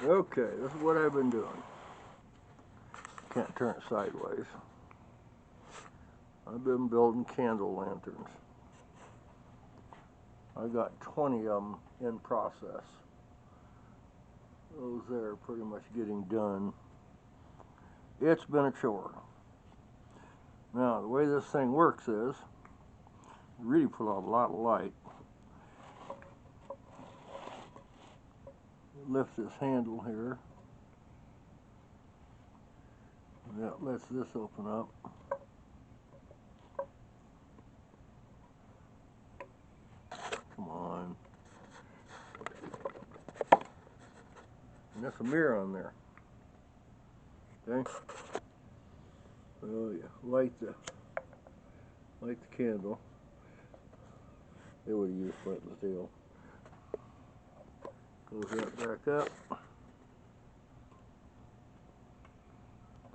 Okay, this is what I've been doing. Can't turn it sideways. I've been building candle lanterns. I got 20 of them in process. Those there are pretty much getting done. It's been a chore. Now, the way this thing works is, you really put out a lot of light. Lift this handle here. That lets this open up. Come on. And there's a mirror on there. Okay? Oh yeah, light the candle. They would have used stainless steel. Close that back up.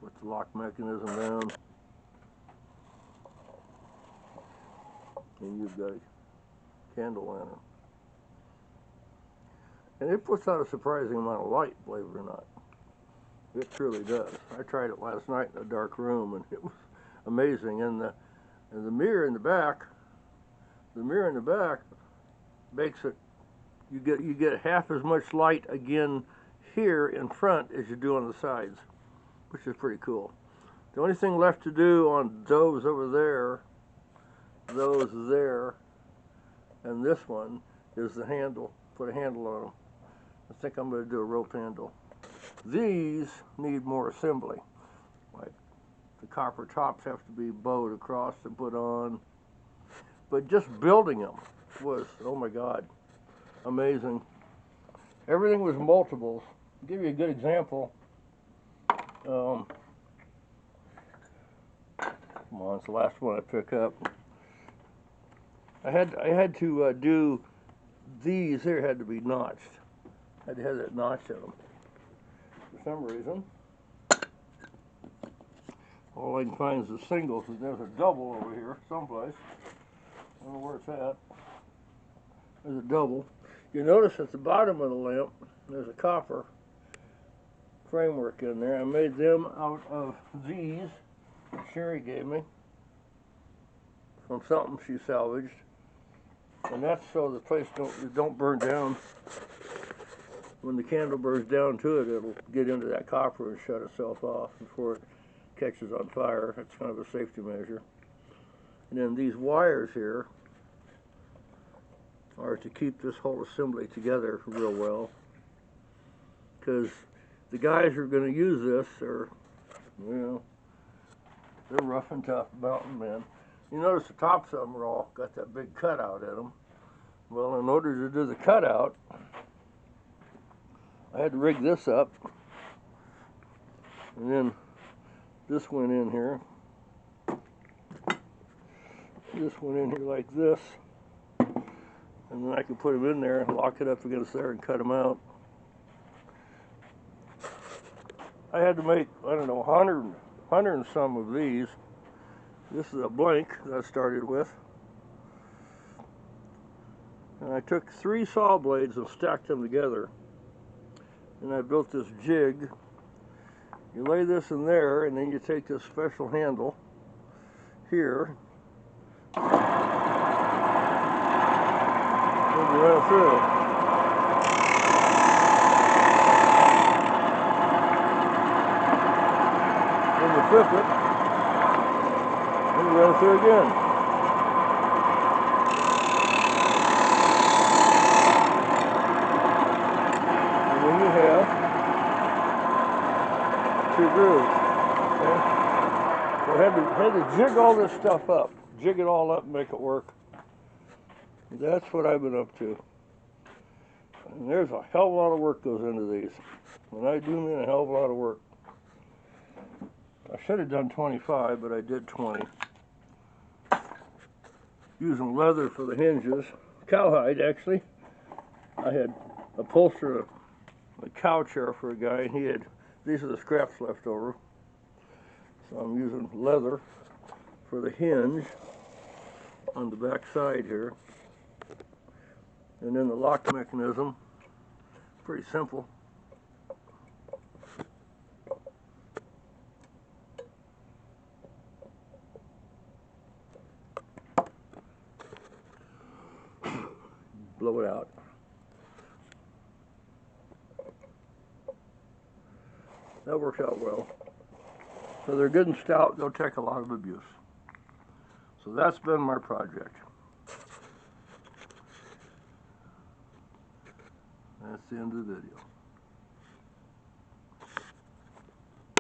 Put the lock mechanism down. And you've got a candle lantern. And it puts out a surprising amount of light, believe it or not. It truly does. I tried it last night in a dark room, and it was amazing. And the mirror in the back, makes it. You get half as much light again here in front as you do on the sides, which is pretty cool. The only thing left to do on those over there, and this one is the handle. Put a handle on them. I think I'm going to do a rope handle. These need more assembly. Like the copper tops have to be bowed across and put on. But just building them was, oh my God, amazing. Everything was multiples. I'll give you a good example. Come on, it's the last one I pick up. I had to do these here had to be notched. I had to have that notch in them. For some reason, all I can find is the singles, and there's a double over here someplace. I don't know where it's at. There's a double. You notice at the bottom of the lamp, there's a copper framework in there. I made them out of these that Sherry gave me from something she salvaged. And that's so the place don't burn down. When the candle burns down to it, it'll get into that copper and shut itself off before it catches on fire. That's kind of a safety measure. And then these wires here are to keep this whole assembly together real well. Because the guys who are going to use this are, you know, they're rough and tough mountain men. You notice the tops of them are all got that big cutout in them. Well, in order to do the cutout, I had to rig this up, and then this went in here. This went in here like this, and then I could put them in there and lock it up against there and cut them out. I had to make, I don't know, 100 and some of these. This is a blank that I started with. And I took 3 saw blades and stacked them together. And I built this jig. You lay this in there, and then you take this special handle here, and you run it through. Then you flip it, and you run it through again. Two grooves. Okay? So I had to jig all this stuff up, jig it all up and make it work. That's what I've been up to. And there's a hell of a lot of work goes into these. And I do mean a hell of a lot of work. I should have done 25, but I did 20. Using leather for the hinges. Cowhide, actually. I had upholstered a cow chair for a guy, and he had, these are the scraps left over. So I'm using leather for the hinge on the back side here. And then the lock mechanism, pretty simple. blow it out. That works out well. So they're good and stout, they'll take a lot of abuse. So that's been my project. That's the end of the video.